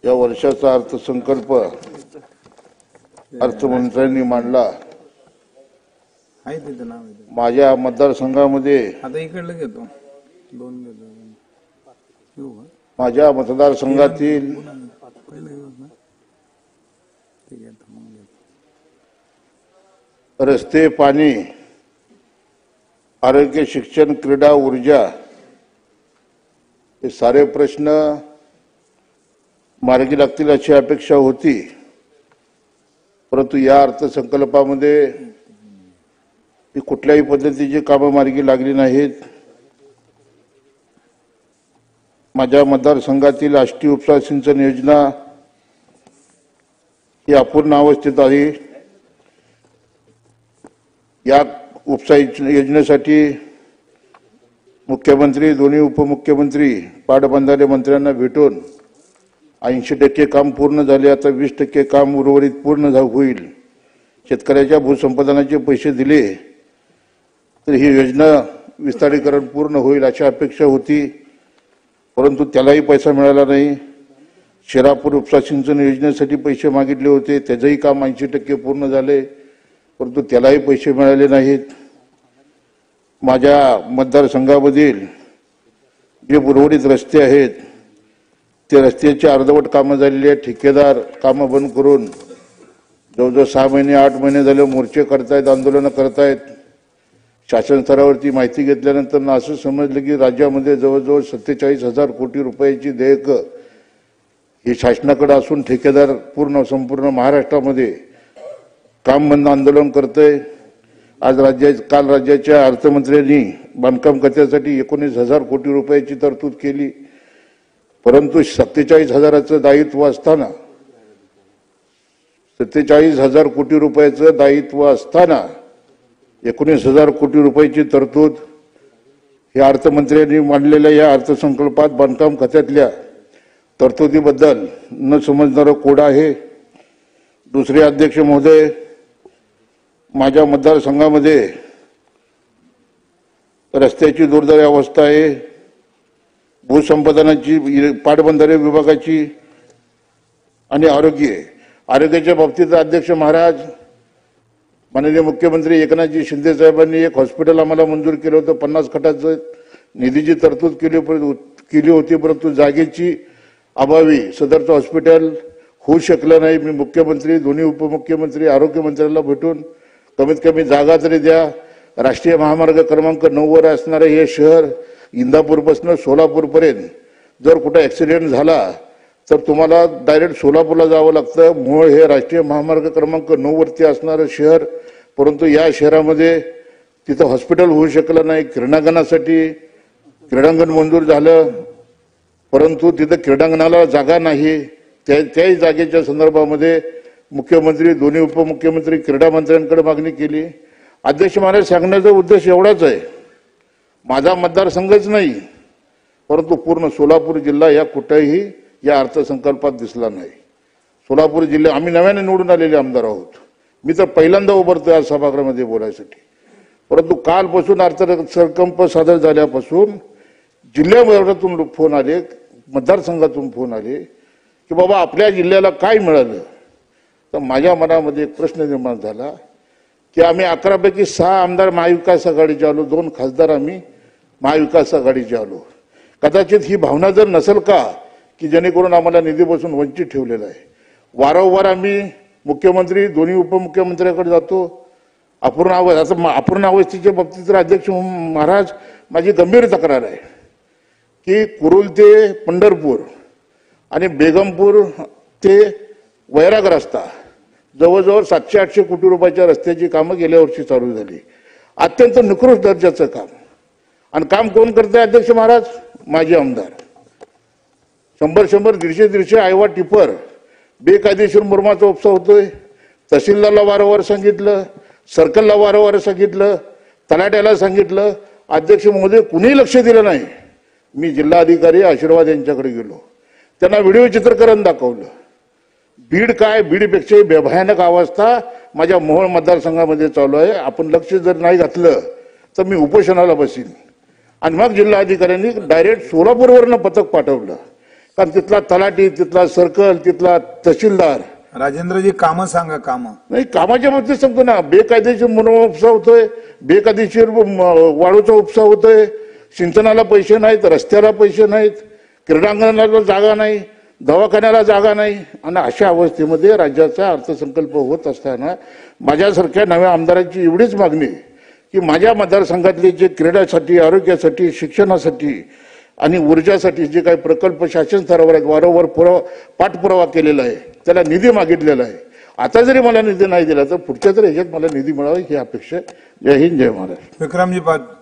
या वर्षाचा अर्थसंकल्प अर्थमंत्र्यांनी मांडला। आहे त्याचं नाव आहे माझ्या मतदारसंघामध्ये आता इकडलं घेतो दोन घेतो येऊ का माझ्या मतदारसंघातील पहिलं घेऊ ना ठीक आहे मग घेतो रस्ते, पाणी, आरोग्य, शिक्षण, क्रीडा, ऊर्जा हे सारे प्रश्न मार्गी लागतील अशी अपेक्षा होती, परंतु या अर्थसंकल्पामध्ये ही कुठल्याही पद्धतीची कामं मार्गी लागली नाहीत। माझ्या मतदारसंघातील आष्टी उपसा सिंचन योजना ही अपूर्ण अवस्थेत आहे। या उपसा योजनेसाठी मुख्यमंत्री, दोन्ही उपमुख्यमंत्री, पाटबंधारे मंत्र्यांना भेटून 80% काम पूर्ण झाले। आता 20% काम उर्वरित पूर्ण होईल। शेतकऱ्याच्या भूसंपादनाचे पैसे दिले तर ही योजना विस्तारीकरण पूर्ण होईल अशी अपेक्षा होती, परंतु त्यालाही पैसा मिळाला नाही। शिरापूर उपसा सिंचन योजनेसाठी पैसे मागितले होते, त्याचंही काम 80% पूर्ण झाले, परंतु त्यालाही पैसे मिळाले नाहीत। माझ्या मतदारसंघामधील जे उर्वरित रस्ते आहेत ते रस्त्याची अर्धवट कामं झालेली आहेत। ठेकेदार कामं बंद करून जवळजवळ 6 महिने 8 महिने झाले मोर्चे करतायत, आंदोलनं करतायत। शासन स्तरावरती माहिती घेतल्यानंतर असं समजलं की राज्यामध्ये जवळजवळ 47,000 कोटी रुपयाची देयकं ही शासनाकडे असून ठेकेदार संपूर्ण महाराष्ट्रामध्ये काम बंद आंदोलन करतंय। काल राज्याच्या अर्थमंत्र्यांनी बांधकाम खात्यासाठी 19,000 कोटी रुपयाची तरतूद केली, परंतु 47,000चं दायित्व असताना 47,000 कोटी रुपयाचं दायित्व असताना 19,000 कोटी रुपयाची तरतूद हे अर्थमंत्र्यांनी मांडलेल्या या अर्थसंकल्पात बांधकाम खात्यातल्या तरतुदीबद्दल न समजणारं कोड आहे। दुसरे अध्यक्ष महोदय, माझ्या मतदारसंघामध्ये रस्त्याची दुर्दैवी अवस्था आहे, भूसंपादनाची, पाटबंधारे विभागाची आणि आरोग्याच्या बाबतीत अध्यक्ष महाराज, माननीय मुख्यमंत्री एकनाथजी शिंदे साहेबांनी एक हॉस्पिटल आम्हाला मंजूर केलं होतं। 50 खटाचं निधीची तरतूद केली होती, परंतु जागेची अभावी सदरचं हॉस्पिटल होऊ शकलं नाही। मी मुख्यमंत्री, दोन्ही उपमुख्यमंत्री, आरोग्यमंत्र्यांना भेटून कमीत कमी जागा तरी द्या। राष्ट्रीय महामार्ग क्रमांक 9 वर असणारे हे शहर इंदापूरपासून सोलापूरपर्यंत जर कुठे ॲक्सिडेंट झाला तर तुम्हाला डायरेक्ट सोलापूरला जावं लागतं। मूळ हे राष्ट्रीय महामार्ग क्रमांक 9 वरती असणारं शहर, परंतु या शहरामध्ये तिथं हॉस्पिटल होऊ शकलं नाही। क्रीडांगणासाठी क्रीडांगण मंजूर झालं, परंतु तिथं क्रीडांगणाला जागा नाही। त्याही जागेच्या संदर्भामध्ये मुख्यमंत्री, दोन्ही उपमुख्यमंत्री, क्रीडा मंत्र्यांकडे मागणी केली। अध्यक्ष महाराज, सांगण्याचा उद्देश एवढाच आहे, माझा मतदारसंघच नाही परंतु पूर्ण सोलापूर जिल्हा या कुठेही या अर्थसंकल्पात दिसला नाही। सोलापूर जिल्हा, आम्ही नव्याने निवडून आलेले आमदार आहोत, मी तर पहिल्यांदा उभारतोय आज सभागृहामध्ये बोलायसाठी, परंतु कालपासून अर्थसंकल्प सादर झाल्यापासून जिल्ह्याभरातून फोन आले, मतदारसंघातून फोन आले की बाबा आपल्या जिल्ह्याला काय मिळालं। तर माझ्या मनामध्ये एक प्रश्न निर्माण झाला की आम्ही 11 पैकी 6 आमदार महाविकास आघाडीचे आलो, 2 खासदार आम्ही महाविकास आघाडीचे आलो। कदाचित ही भावना जर नसेल का की जेणेकरून आम्हाला निधीपासून वंचित ठेवलेलं आहे। वारंवार आम्ही मुख्यमंत्री, दोन्ही उपमुख्यमंत्र्यांकडे जातो। अपूर्ण अवस्थेच्या बाबतीत तर अध्यक्ष महाराज माझी गंभीर तक्रार आहे की कुरुल ते पंढरपूर आणि बेगमपूर ते वैराग रस्ता जवळजवळ 700-800 कोटी रुपयाच्या रस्त्याची कामं गेल्या वर्षी चालू झाली। अत्यंत निकृष्ट दर्जाचं काम, आणि काम कोण करतंय अध्यक्ष महाराज? माझे आमदार। 100-100, 150-150 आयवा टिपर बेकायदेशीर मुरमाचा उपसा होतोय। तहसीलदारला वारंवार सांगितलं, सर्कलला वारंवार सांगितलं, तलाट्याला सांगितलं, अध्यक्ष महोदय कुणीही लक्ष दिलं नाही। मी जिल्हाधिकारी आशीर्वाद यांच्याकडे गेलो, त्यांना व्हिडिओ चित्रीकरण दाखवलं। बीड काय, बीडपेक्षाही भयानक अवस्था माझ्या मोहोळ मतदारसंघामध्ये चालू आहे। आपण लक्ष जर नाही घातलं तर मी उपोषणाला बसीन। आणि मग जिल्हाधिकाऱ्यांनी डायरेक्ट सोलापूरवरनं पथक पाठवलं कारण तिथला तलाठी, तिथला सर्कल, तिथला तहसीलदार, राजेंद्रजी कामं सांगा, कामं. नाही कामाच्या बाबतीत सांगतो ना, बेकायदेशीर मनोवा उपसा होतोय, बेकायदेशीर वाळूचा उपसा होतोय, सिंचनाला पैसे नाहीत, रस्त्याला पैसे नाहीत, क्रीडांगणाला जागा नाही, दवाखान्याला जागा नाही. आणि अशा अवस्थेमध्ये राज्याचा अर्थसंकल्प होत असताना माझ्यासारख्या नव्या आमदारांची एवढीच मागणी आहे की माझ्या मतदारसंघातले जे क्रीडासाठी, आरोग्यासाठी, शिक्षणासाठी आणि ऊर्जासाठी जे काही प्रकल्प शासन स्तरावर आहेत, वारंवार पाठपुरावा केलेला आहे, त्याला निधी मागितलेला आहे. आता जरी मला निधी नाही दिला तर पुढच्या तरी ह्याच्यात मला निधी मिळावा ही अपेक्षा आहे. जय हिंद, जय महाराष्ट्र. विक्रमजी पाटील.